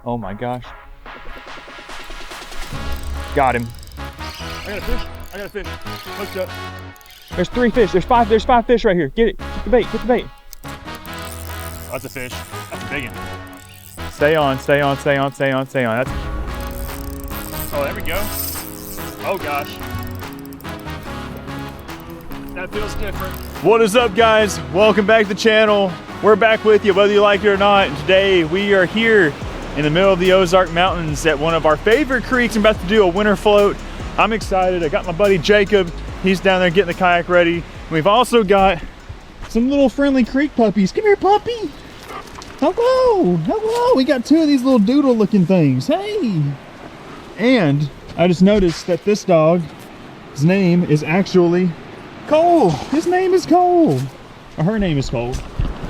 Oh my gosh. Got him. I got a fish. I got a fish. Hooked up. There's 3 fish. There's five fish right here. Get it. Get the bait. Get the bait. Oh, that's a fish. That's a big one. Stay on. Stay on. Stay on. Stay on. Stay on. That's. Oh, there we go. Oh gosh. That feels different. What is up, guys? Welcome back to the channel. We're back with you, whether you like it or not. And today we are here in the middle of the Ozark Mountains at one of our favorite creeks. I'm about to do a winter float. I'm excited. I got my buddy Jacob. He's down there getting the kayak ready. And we've also got some little friendly creek puppies. Come here, puppy. Hello, hello. We got 2 of these little doodle looking things. Hey. And I just noticed that this dog's name is actually Cole. His name is Cole. Or her name is Cole.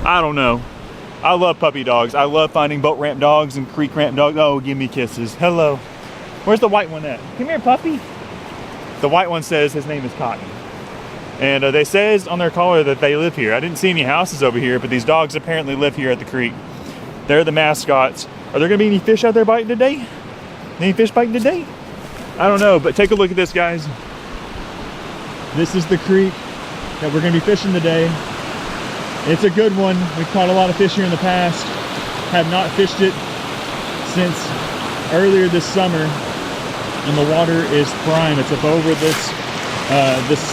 I don't know. I love puppy dogs. I love finding boat ramp dogs and creek ramp dogs. Oh, give me kisses. Hello. Where's the white one at? Come here, puppy. The white one says his name is Cotton. And they says on their collar that they live here. I didn't see any houses over here, but these dogs apparently live here at the creek. They're the mascots. Are there gonna be any fish out there biting today? Any fish biting today? I don't know, but take a look at this, guys. This is the creek that we're gonna be fishing today. It's a good one. We've caught a lot of fish here in the past. Have not fished it since earlier this summer. And the water is prime. It's up over this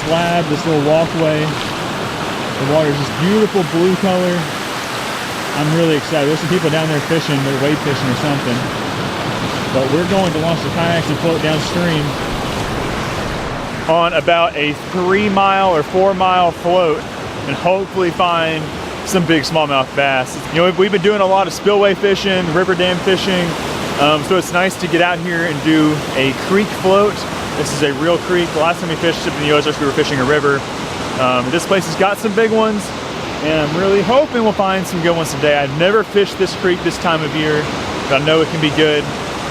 slab, this little walkway. The water is just beautiful blue color. I'm really excited. There's some people down there fishing. They're wade fishing or something. But we're going to launch the kayaks and float downstream on about a 3-mile or 4-mile float and hopefully find some big smallmouth bass. You know, we've been doing a lot of spillway fishing, river dam fishing, so it's nice to get out here and do a creek float. This is a real creek. The last time we fished up in the Ozarks, we were fishing a river. This place has got some big ones, and I'm really hoping we'll find some good ones today. I've never fished this creek this time of year, but I know it can be good,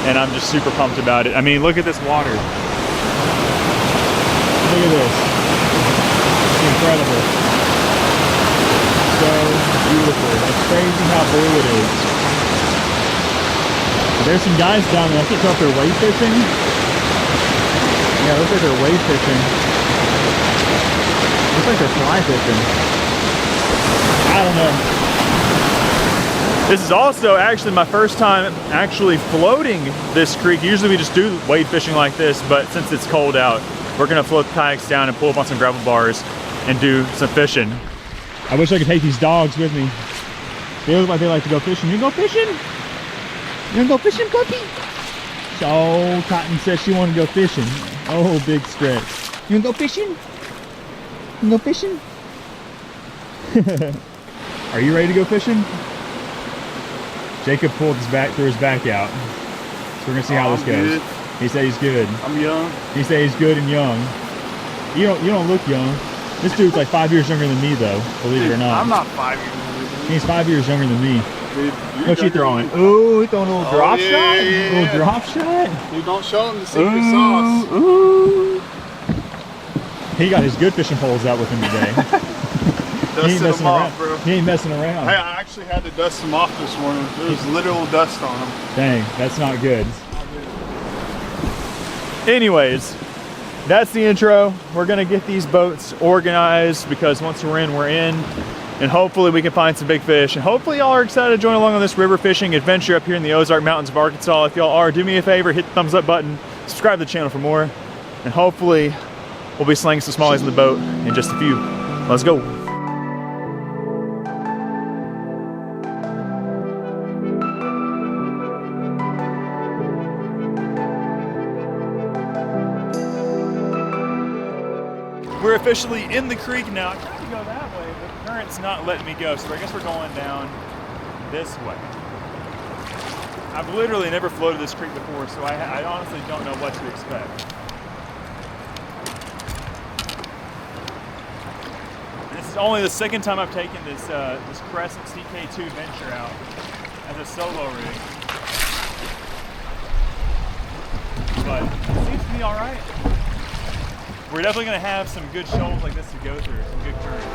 and I'm just super pumped about it. I mean, look at this water. Look at this. It's incredible. So beautiful. It's crazy how blue it is. There's some guys down there. I can't tell if they're wade fishing. Yeah, it looks like they're wade fishing. Looks like they're fly fishing. I don't know. This is also actually my first time actually floating this creek. Usually we just do wade fishing like this, but since it's cold out, we're gonna float the kayaks down and pull up on some gravel bars and do some fishing. I wish I could take these dogs with me. They look like they like to go fishing. You gonna go fishing? You gonna go fishing, puppy? Oh, Cotton says she wanna go fishing. Oh, big stretch. You gonna go fishing? You gonna go fishing? Are you ready to go fishing? Jacob pulled his back, threw his back out. So we're gonna see how this goes. Good. He said he's good. I'm young. He said he's good and young. You don't look young. This dude's like 5 years younger than me, though. Believe it or not. I'm not 5 years younger than you. He's 5 years younger than me. Dude, what you throwing? Ooh, he throwing a little drop shot. Yeah. A little drop shot. Dude, don't show him the secret sauce. Ooh. He got his good fishing poles out with him today. He ain't messing around, bro. He ain't messing around. Hey, I actually had to dust them off this morning. There was literal dust on them. Dang, that's not good. Anyways, that's the intro. We're gonna get these boats organized because once we're in, we're in. And hopefully we can find some big fish. And hopefully y'all are excited to join along on this river fishing adventure up here in the Ozark Mountains of Arkansas. If y'all are, do me a favor, hit the thumbs up button, subscribe to the channel for more. And hopefully we'll be slinging some smallies in the boat in just a few. Let's go. We're officially in the creek now. I tried to go that way, but the current's not letting me go, so I guess we're going down this way. I've literally never floated this creek before, so I honestly don't know what to expect. And this is only the second time I've taken this this Crescent CK2 venture out as a solo rig. But it seems to be all right. We're definitely gonna have some good shoals like this to go through, some good current.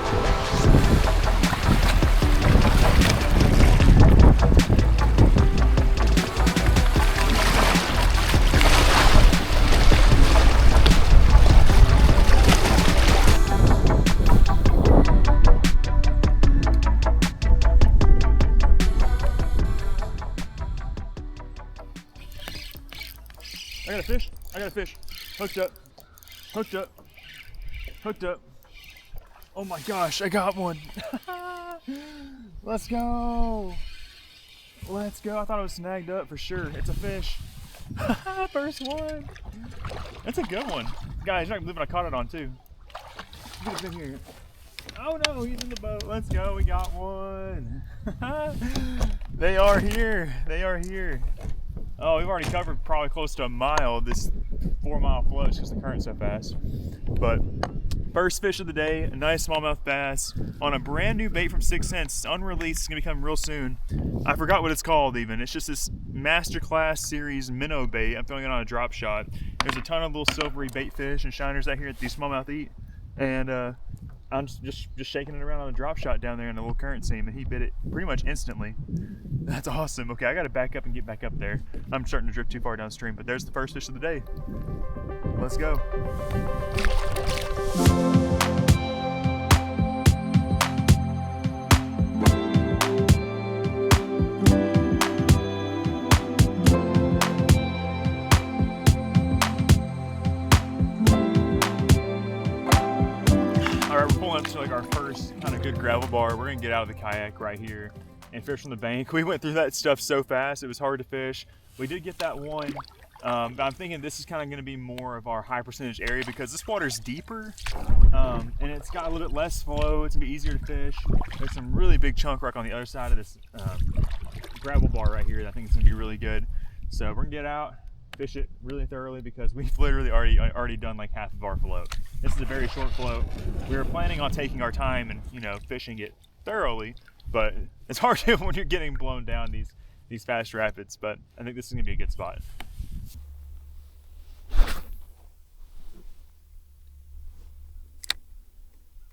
I got a fish. I got a fish. Hooked up. Hooked up. Hooked up. Oh my gosh, I got one. Let's go. Let's go. I thought it was snagged up for sure. It's a fish. First one. That's a good one. Guys, you're not believing I caught it on too. Get it in here. Oh no, he's in the boat. Let's go. We got one. They are here. They are here. Oh, we've already covered probably close to a mile of this 4-mile float because the current's so fast. But first fish of the day, a nice smallmouth bass on a brand new bait from Stix. It's unreleased. It's gonna become real soon. I forgot what it's called even. It's just this masterclass series minnow bait. I'm throwing it on a drop shot. There's a ton of little silvery bait fish and shiners out here that these smallmouth eat. And I'm just shaking it around on a drop shot down there in the little current seam, and he bit it pretty much instantly. That's awesome. Okay, I gotta back up and get back up there. I'm starting to drift too far downstream, but there's the first fish of the day. Let's go. Up to like our first kind of good gravel bar. We're gonna get out of the kayak right here and fish from the bank. We went through that stuff so fast, it was hard to fish. We did get that one. But I'm thinking this is kind of gonna be more of our high percentage area because this water's deeper and it's got a little bit less flow. It's gonna be easier to fish. There's some really big chunk rock on the other side of this gravel bar right here that I think is gonna be really good. So we're gonna get out, fish it really thoroughly because we've literally already done like half of our float. This is a very short float. We were planning on taking our time and, you know, fishing it thoroughly, but it's hard to when you're getting blown down these fast rapids, but I think this is gonna be a good spot.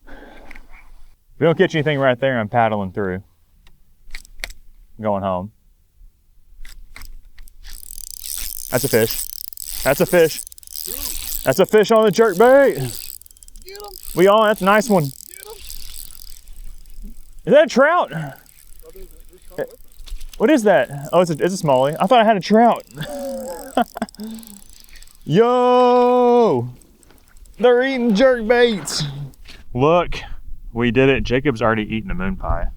If we don't catch anything right there, I'm paddling through. I'm going home. That's a fish. That's a fish. That's a fish on the jerk bait. Get him. We on. That's a nice one. Get him. Is that a trout? What is that? Oh, it's a smallie. I thought I had a trout. Yo! They're eating jerk baits. Look, we did it. Jacob's already eaten a moon pie.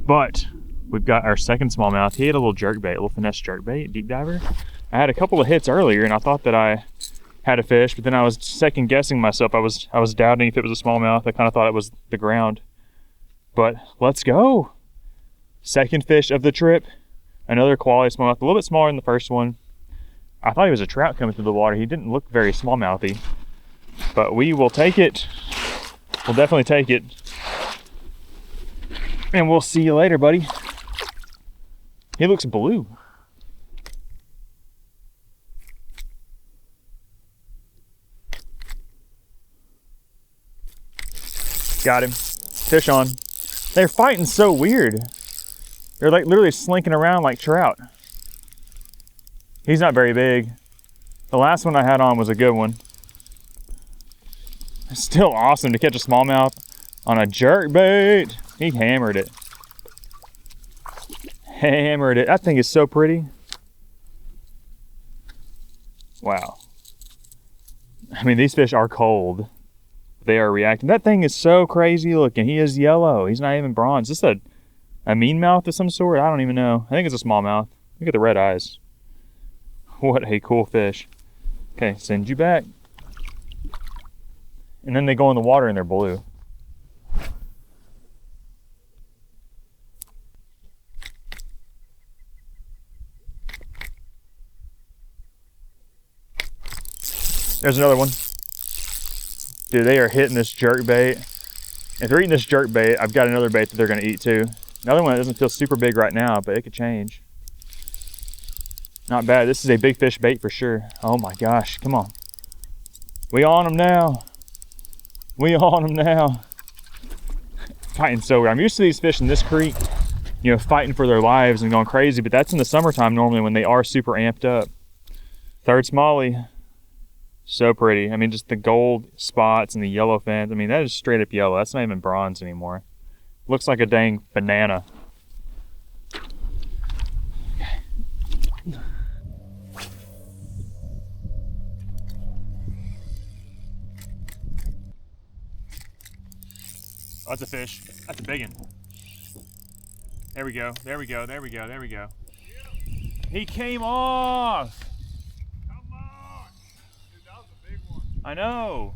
But we've got our second smallmouth. He had a little jerk bait, a little finesse jerk bait, deep diver. I had a couple of hits earlier and I thought that I had a fish, but then I was second guessing myself. I was doubting if it was a smallmouth. I kind of thought it was the ground. But let's go. Second fish of the trip. Another quality smallmouth, a little bit smaller than the first one. I thought he was a trout coming through the water. He didn't look very smallmouthy, but we will take it. We'll definitely take it. And we'll see you later, buddy. He looks blue. Got him. Fish on. They're fighting so weird. They're like literally slinking around like trout. He's not very big. The last one I had on was a good one. It's still awesome to catch a smallmouth on a jerk bait. He hammered it. Hammered it. That thing is so pretty. Wow. I mean, these fish are cold. They are reacting. That thing is so crazy looking. He is yellow. He's not even bronze. Is this a mean mouth of some sort? I don't even know. I think it's a smallmouth. Look at the red eyes. What a cool fish. Okay, send you back. And then they go in the water and they're blue. There's another one. Dude, they are hitting this jerk bait. If they're eating this jerk bait, I've got another bait that they're gonna eat too. Another one that doesn't feel super big right now, but it could change. Not bad. This is a big fish bait for sure. Oh my gosh, come on. We on them now. We on them now. Fighting so weird. I'm used to these fish in this creek, you know, fighting for their lives and going crazy, but that's in the summertime normally when they are super amped up. Third smallie. So pretty. I mean, just the gold spots and the yellow fins. I mean, that is straight up yellow. That's not even bronze anymore. Looks like a dang banana. Oh, that's a fish. That's a big one. There we go. There we go. There we go. There we go. He came off. Come on. Dude, that was a big one. I know.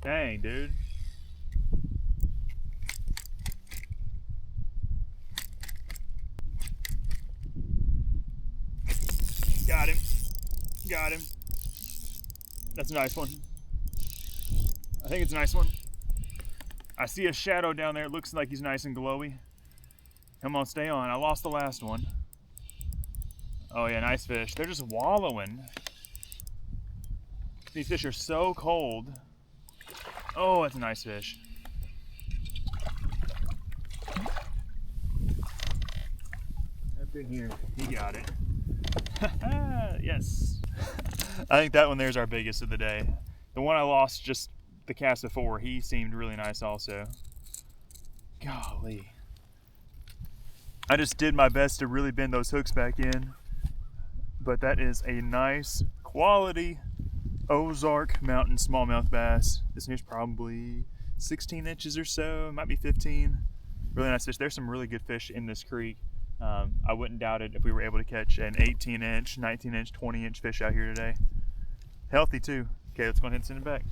Dang, dude. Got him. Got him. That's a nice one. I think it's a nice one. I see a shadow down there. It looks like he's nice and glowy. Come on, stay on. I lost the last one. Oh yeah, nice fish. They're just wallowing. These fish are so cold. Oh, that's a nice fish. Up in here, he got it. Yes. I think that one there's our biggest of the day. The one I lost just the cast before, he seemed really nice also. Golly. I just did my best to really bend those hooks back in, but that is a nice quality Ozark Mountain smallmouth bass. This here's probably 16 inches or so, it might be 15. Really nice fish. There's some really good fish in this creek. I wouldn't doubt it if we were able to catch an 18 inch, 19 inch, 20 inch fish out here today. Healthy too. Okay, let's go ahead and send it back.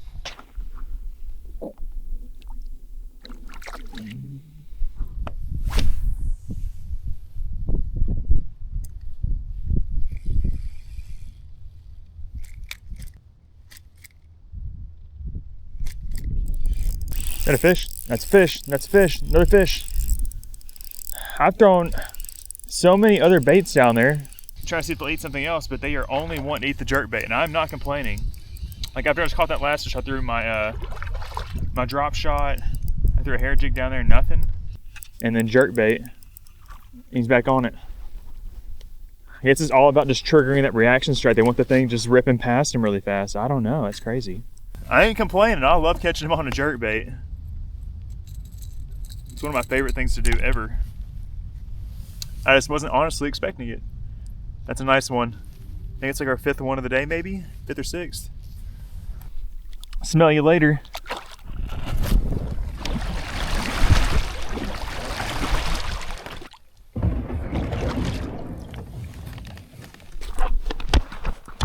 Is that a fish? That's a fish. That's a fish. Another fish. I've thrown so many other baits down there. I'm trying to see if they'll eat something else, but they are only wanting to eat the jerk bait, and I'm not complaining. Like after I just caught that last fish, I threw my my drop shot. I threw a hair jig down there, nothing. And then jerk bait. He's back on it. I guess it's all about just triggering that reaction strike. They want the thing just ripping past him really fast. I don't know. It's crazy. I ain't complaining. I love catching them on a jerk bait. It's one of my favorite things to do ever. I just wasn't honestly expecting it. That's a nice one. I think it's like our 5th one of the day, maybe? 5th or 6th. Smell you later.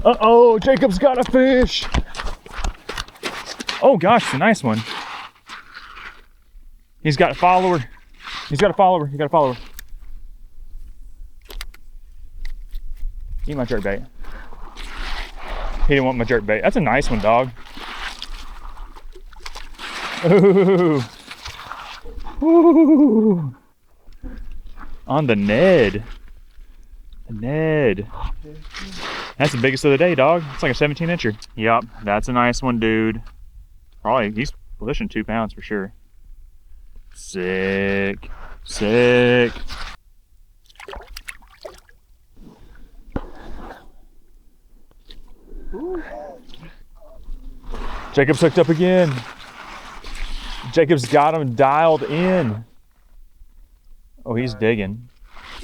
Uh-oh, Jacob's got a fish. Oh gosh, it's a nice one. He's got a follower. He's got a follower. He got a follower. Eat my jerk bait. He didn't want my jerk bait. That's a nice one, dog. Ooh. Ooh. On the Ned. The Ned. That's the biggest of the day, dog. It's like a 17 incher. Yup, that's a nice one, dude. Probably, he's pushing 2 pounds for sure. Sick. Sick. Ooh. Jacob's hooked up again. Jacob's got him dialed in. Oh, he's digging.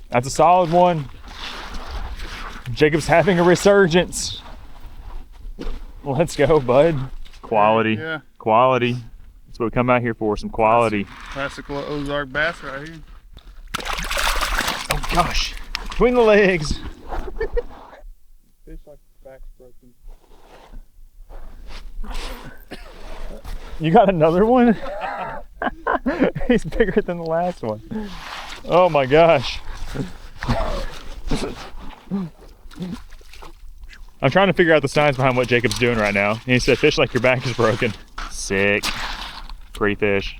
That's a solid one. Jacob's having a resurgence. Let's go, bud. Quality. Yeah. Quality. That's what we come out here for, some quality. Classic little Ozark bass right here. Oh gosh. Between the legs. Fish like back's broken. You got another one? He's bigger than the last one. Oh my gosh. I'm trying to figure out the signs behind what Jacob's doing right now. And he said, fish like your back is broken. Sick. Pretty fish.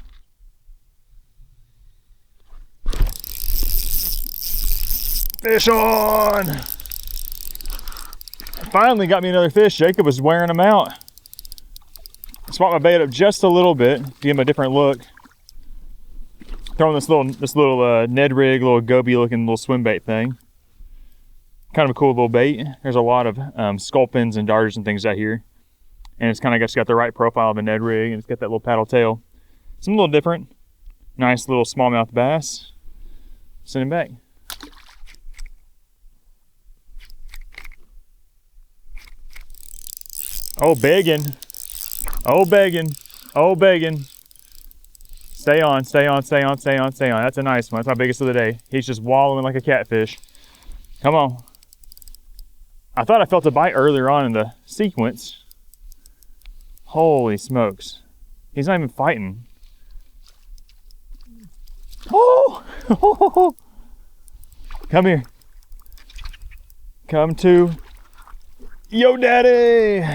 Fish on! Finally got me another fish. Jacob was wearing them out. I swap my bait up just a little bit to give him a different look. Throwing this little Ned rig, little goby looking little swim bait thing. Kind of a cool little bait. There's a lot of sculpins and darters and things out here. And it's kind of just got the right profile of a Ned rig, and it's got that little paddle tail. Something a little different. Nice little smallmouth bass. Send him back. Oh, begging. Oh, begging. Oh, begging. Stay on, stay on, stay on, stay on, stay on. That's a nice one. That's my biggest of the day. He's just wallowing like a catfish. Come on. I thought I felt a bite earlier on in the sequence. Holy smokes. He's not even fighting. Oh! Come here. Come to yo daddy.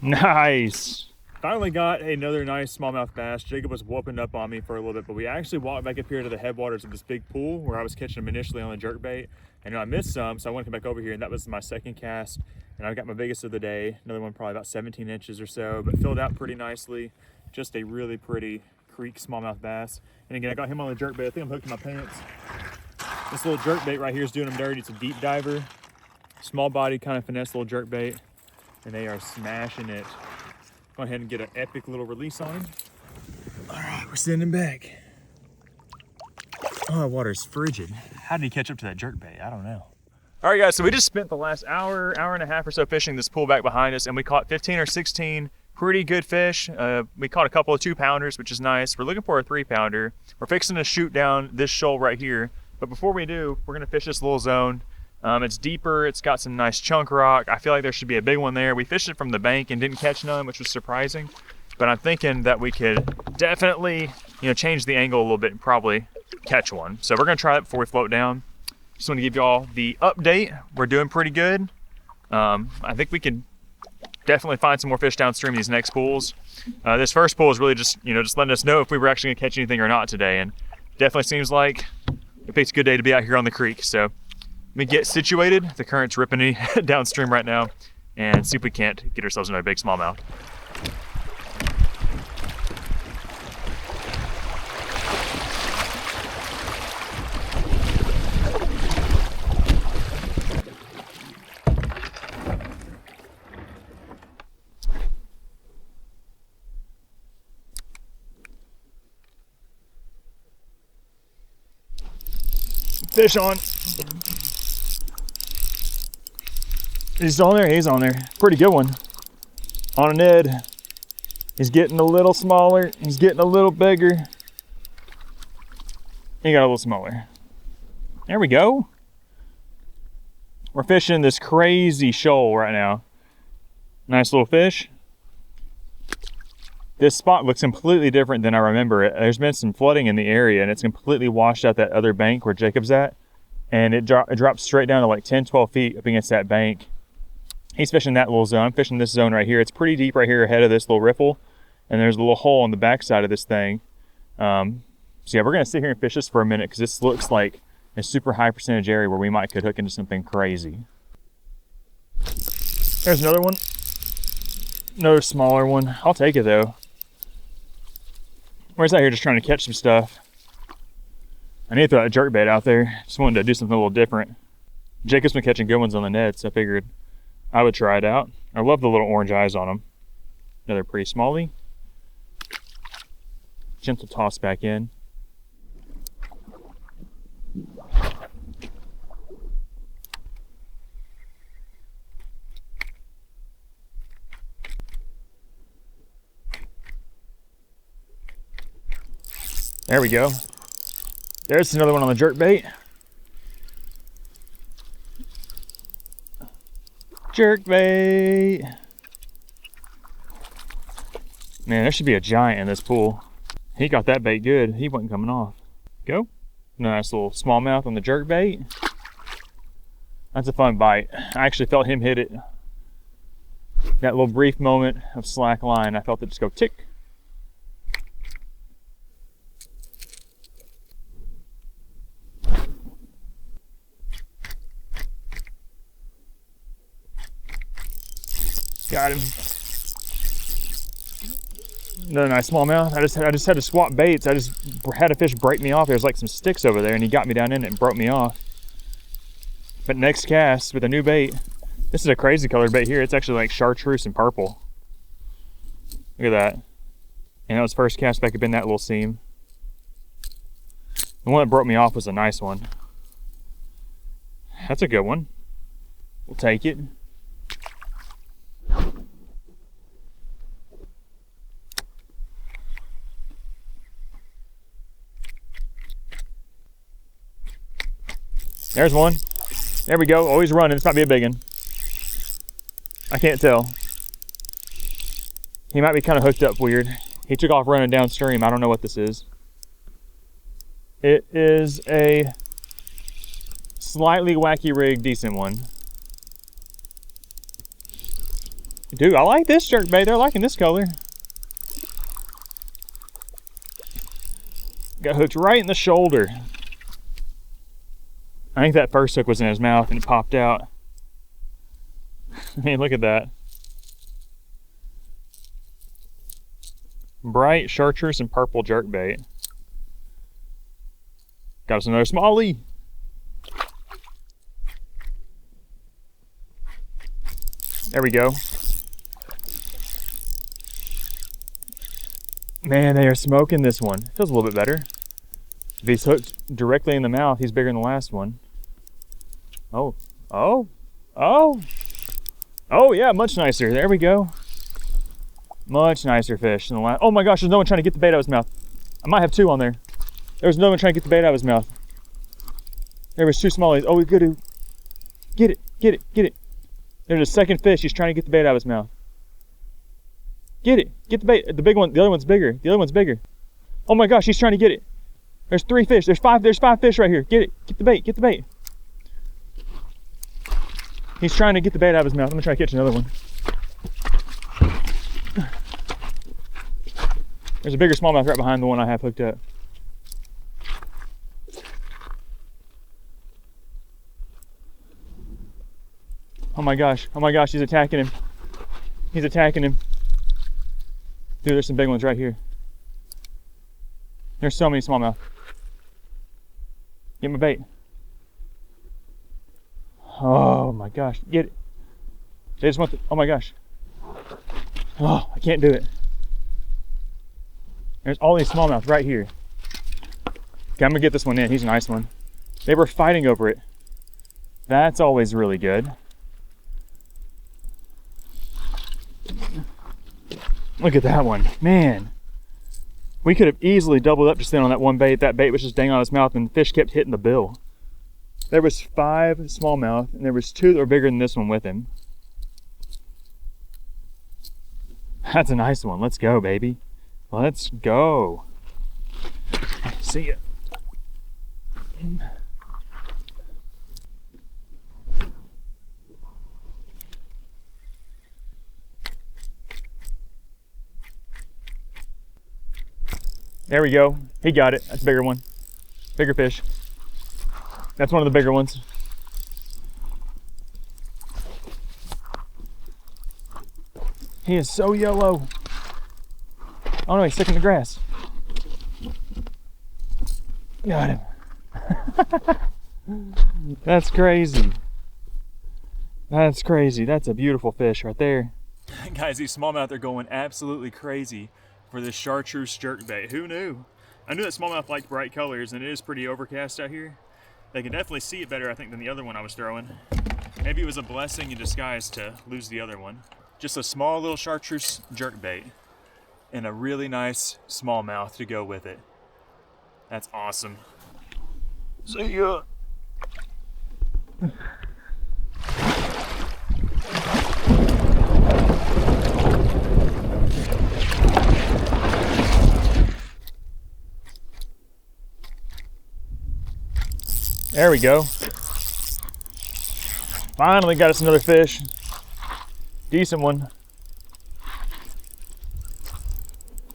Nice. Finally got another nice smallmouth bass. Jacob was whooping up on me for a little bit, but we actually walked back up here to the headwaters of this big pool where I was catching them initially on the jerkbait. And I missed some, so I wanted to come back over here, and that was my second cast. And I got my biggest of the day. Another one probably about 17 inches or so, but filled out pretty nicely. Just a really pretty creek smallmouth bass. And again, I got him on the jerkbait. I think I'm hooked in my pants. This little jerkbait right here is doing him dirty. It's a deep diver, small body kind of finesse little jerkbait, and they are smashing it. Go ahead and get an epic little release on him. All right, we're sending him back. Oh, the water's frigid. How did he catch up to that jerkbait? I don't know. All right, guys, so we just spent the last hour and a half or so fishing this pool back behind us, and we caught 15 or 16 pretty good fish. We caught a couple of 2-pounders, which is nice. We're looking for a 3-pounder. We're fixing to shoot down this shoal right here. But before we do, we're gonna fish this little zone. It's deeper, it's got some nice chunk rock. I feel like there should be a big one there. We fished it from the bank and didn't catch none, which was surprising. But I'm thinking that we could definitely, change the angle a little bit and probably catch one. So we're gonna try that before we float down. Just wanna give y'all the update. We're doing pretty good. I think we can definitely find some more fish downstream in these next pools. This first pool is really just, just letting us know if we were actually gonna catch anything or not today. And definitely seems like it picked a good day to be out here on the creek. So let me get situated. The current's ripping me downstream right now, and see if we can't get ourselves another big smallmouth. Fish on. He's on there, he's on there. Pretty good one. On a Ned. He's getting a little smaller. He's getting a little bigger. He got a little smaller. There we go. We're fishing this crazy shoal right now. Nice little fish. This spot looks completely different than I remember it. There's been some flooding in the area, and it's completely washed out that other bank where Jacob's at. And it drops straight down to like 10, 12 feet up against that bank. He's fishing that little zone. I'm fishing this zone right here. It's pretty deep right here ahead of this little riffle. And there's a little hole on the back side of this thing. So yeah, we're gonna sit here and fish this for a minute because this looks like a super high percentage area where we could hook into something crazy. There's another one. Another smaller one. I'll take it though. We're just out here just trying to catch some stuff. I need to throw that jerkbait out there. Just wanted to do something a little different. Jacob's been catching good ones on the net, so I figured I would try it out. I love the little orange eyes on them. Another pretty smallie. Gentle toss back in. There we go. There's another one on the jerkbait. Jerkbait. Man, there should be a giant in this pool. He got that bait good. He wasn't coming off. Go. Nice little smallmouth on the jerkbait. That's a fun bite. I actually felt him hit it. That little brief moment of slack line, I felt it just go tick. Got him. Another nice smallmouth. I just had to swap baits. I just had a fish break me off. There's like some Stix over there, and he got me down in it and broke me off. But next cast with a new bait. This is a crazy colored bait here. It's actually like chartreuse and purple. Look at that. And that was first cast back up in that little seam. The one that broke me off was a nice one. That's a good one. We'll take it. There's one. There we go. Oh, he's running. This might be a big one. I can't tell. He might be kind of hooked up weird. He took off running downstream. I don't know what this is. It is a slightly wacky rig, decent one. Dude, I like this jerkbait. They're liking this color. Got hooked right in the shoulder. I think that first hook was in his mouth and it popped out. I mean, look at that. Bright chartreuse and purple jerkbait. Got us another smallie. There we go. Man, they are smoking this one. Feels a little bit better. If he's hooked directly in the mouth, he's bigger than the last one. Oh, oh, oh. Oh yeah, much nicer. There we go. Much nicer fish than the last. Oh my gosh, there's no one trying to get the bait out of his mouth. I might have two on there. There's no one trying to get the bait out of his mouth. There was two smallies. Oh, we got to get it, get it, get it. There's a second fish. He's trying to get the bait out of his mouth. Get it, get the bait. The big one, the other one's bigger. The other one's bigger. Oh my gosh, he's trying to get it. There's three fish. There's five fish right here. Get it, get the bait, get the bait. He's trying to get the bait out of his mouth. I'm gonna try to catch another one. There's a bigger smallmouth right behind the one I have hooked up. Oh my gosh, he's attacking him. He's attacking him. Dude, there's some big ones right here. There's so many smallmouth. Get my bait. Oh my gosh, get it. They just want the, oh my gosh. Oh, I can't do it. There's all these smallmouth right here. Okay, I'm gonna get this one in. He's a nice one. They were fighting over it. That's always really good. Look at that one, man. We could have easily doubled up just then on that one bait. That bait was just dangling on his mouth and the fish kept hitting the bill. There was 5 smallmouth and there was 2 that were bigger than this one with him. That's a nice one. Let's go, baby. Let's go. See ya. There we go. He got it. That's a bigger one. Bigger fish. That's one of the bigger ones. He is so yellow. Oh no, he's stuck in the grass. Got him. That's crazy. That's crazy. That's a beautiful fish right there. Guys, these smallmouth are going absolutely crazy for this chartreuse jerkbait. Who knew? I knew that smallmouth liked bright colors, and it is pretty overcast out here. They can definitely see it better, I think, than the other one I was throwing. Maybe it was a blessing in disguise to lose the other one. Just a small little chartreuse jerkbait and a really nice smallmouth to go with it. That's awesome. See ya. There we go. Finally got us another fish. Decent one.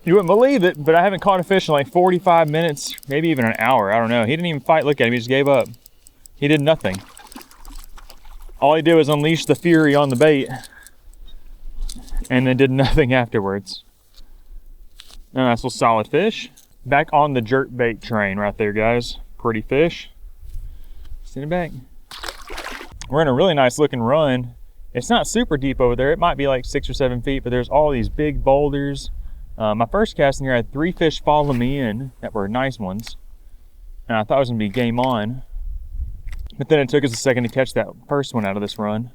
You wouldn't believe it, but I haven't caught a fish in like 45 minutes, maybe even an hour. I don't know. He didn't even fight. Look at him. He just gave up. He did nothing. All he did was unleash the fury on the bait and then did nothing afterwards. Nice little solid fish. Back on the jerkbait train right there, guys. Pretty fish. Send it back. We're in a really nice looking run. It's not super deep over there. It might be like 6 or 7 feet, but there's all these big boulders. My first casting here, I had 3 fish follow me in that were nice ones. And I thought it was gonna be game on. But then it took us a second to catch that first one out of this run.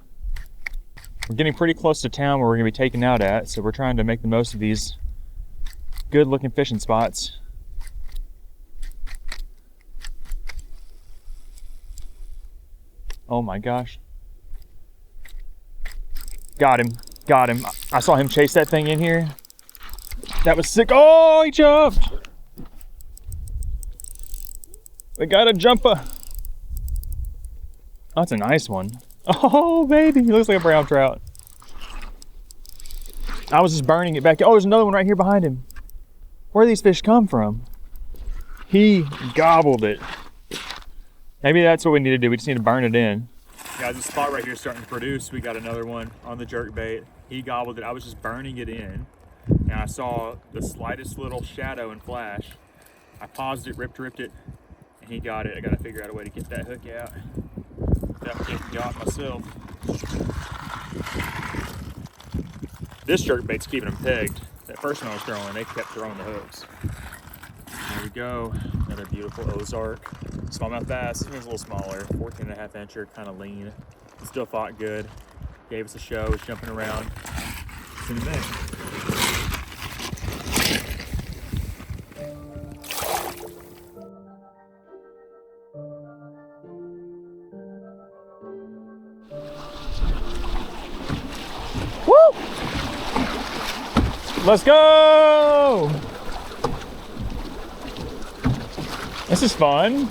We're getting pretty close to town where we're gonna be taken out at, so we're trying to make the most of these good looking fishing spots. Oh my gosh. Got him. Got him. I saw him chase that thing in here. That was sick. Oh, he jumped. We got a jumper. Oh, that's a nice one. Oh, baby. He looks like a brown trout. I was just burning it back. Oh, there's another one right here behind him. Where do these fish come from? He gobbled it. Maybe that's what we need to do. We just need to burn it in. Guys, this spot right here is starting to produce. We got another one on the jerkbait. He gobbled it. I was just burning it in, and I saw the slightest little shadow and flash. I paused it, ripped it, and he got it. I got to figure out a way to get that hook out without getting got myself. This jerkbait's keeping them pegged. That first one I was throwing, they kept throwing the hooks. There we go. Another beautiful Ozark. Smallmouth bass. He was a little smaller. 14.5 incher, kind of lean. Still fought good. Gave us a show. Was jumping around. See you in a minute. Woo! Let's go! This is fun.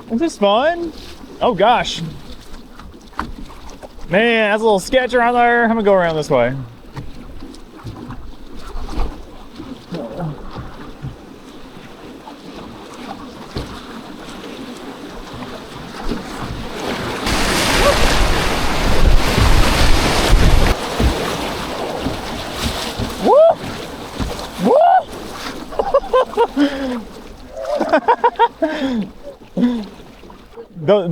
This is fun. Oh gosh. Man, that's a little sketch around there. I'm gonna go around this way. Woo! Woo!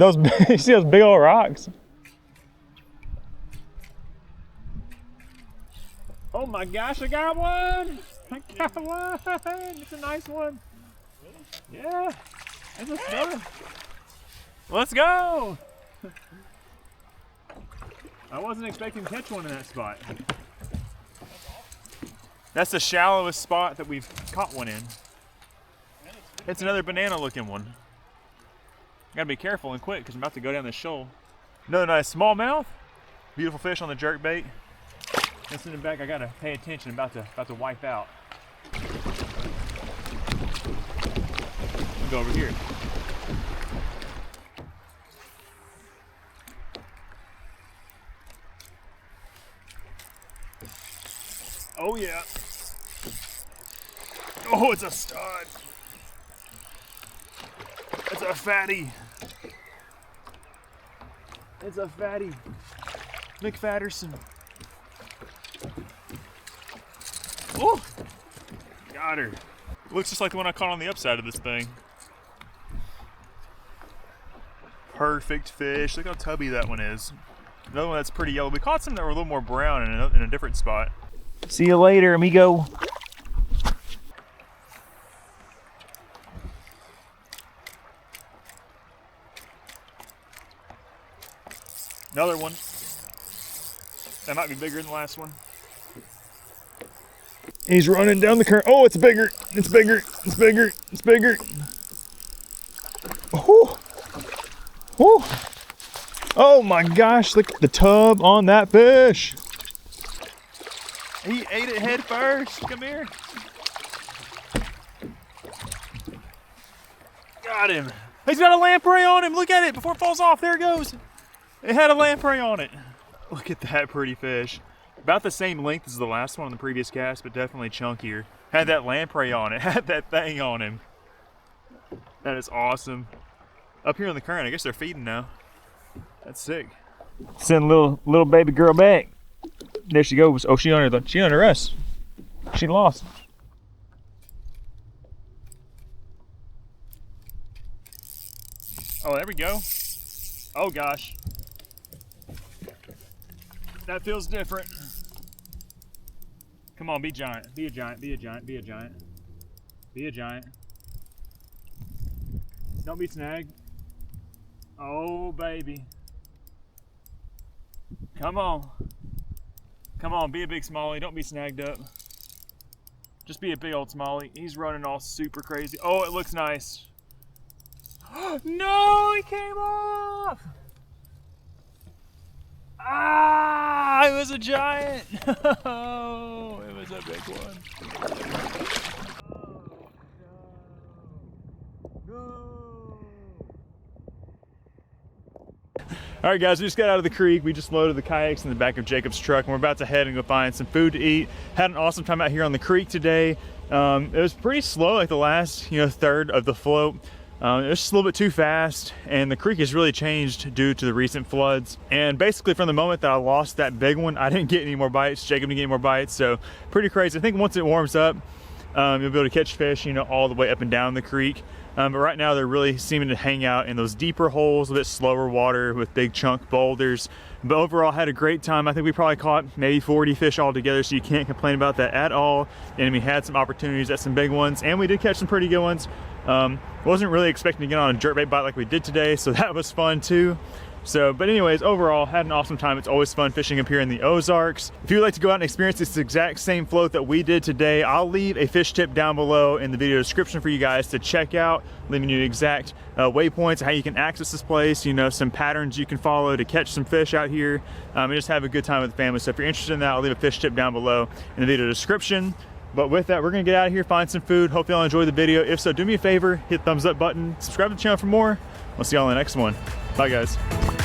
those you see those big old rocks? Oh my gosh, I got one! I got one! It's a nice one. Yeah, it's a stud. Let's go! I wasn't expecting to catch one in that spot. That's the shallowest spot that we've caught one in. It's another banana looking one. Gotta be careful and quick because I'm about to go down this shoal. Another nice smallmouth. Beautiful fish on the jerkbait. That's in the back. I gotta pay attention. I'm about to wipe out. I'll go over here. Oh yeah. Oh, it's a stud. It's a fatty. It's a fatty. McFatterson. Oh, got her. Looks just like the one I caught on the upside of this thing. Perfect fish. Look how tubby that one is. Another one that's pretty yellow. We caught some that were a little more brown in a different spot. See you later, amigo. Another one. That might be bigger than the last one. He's running down the current. Oh, it's bigger. It's bigger. It's bigger. It's bigger. Oh. Oh. Oh my gosh, look at the tub on that fish. He ate it head first. Come here. Got him. He's got a lamprey on him. Look at it before it falls off. There it goes. It had a lamprey on it. Look at that pretty fish. About the same length as the last one on the previous cast, but definitely chunkier. Had that lamprey on it. Had that thing on him. That is awesome. Up here on the current, I guess they're feeding now. That's sick. Send little baby girl back. There she goes. Oh, she under us. She lost. Oh, there we go. Oh gosh. That feels different. Come on, be giant. Be a giant. Be a giant. Be a giant. Be a giant. Don't be snagged. Oh, baby. Come on. Come on, be a big smallie. Don't be snagged up. Just be a big old smallie. He's running all super crazy. Oh, it looks nice. No, he came off. Ah, it was a giant. Oh, it was a big one. All right, guys, we just got out of the creek. We just loaded the kayaks in the back of Jacob's truck, and we're about to head and go find some food to eat. Had an awesome time out here on the creek today. It was pretty slow, like the last, third of the float. It was just a little bit too fast, and the creek has really changed due to the recent floods. And basically from the moment that I lost that big one, I didn't get any more bites. Jacob didn't get any more bites, so pretty crazy. I think once it warms up, you'll be able to catch fish, all the way up and down the creek. But right now they're really seeming to hang out in those deeper holes, a bit slower water with big chunk boulders. But overall, had a great time. I think we probably caught maybe 40 fish altogether, so you can't complain about that at all. And we had some opportunities at some big ones, and we did catch some pretty good ones. Wasn't really expecting to get on a jerkbait bite like we did today, so that was fun too. But anyways, overall, had an awesome time. It's always fun fishing up here in the Ozarks. If you would like to go out and experience this exact same float that we did today, I'll leave a fish tip down below in the video description for you guys to check out, leaving you exact waypoints, how you can access this place, some patterns you can follow to catch some fish out here, and just have a good time with the family. So if you're interested in that, I'll leave a fish tip down below in the video description. But with that, we're gonna get out of here, find some food. Hope y'all enjoy the video. If so, do me a favor, hit the thumbs up button, subscribe to the channel for more. We'll see y'all in the next one. Bye, guys.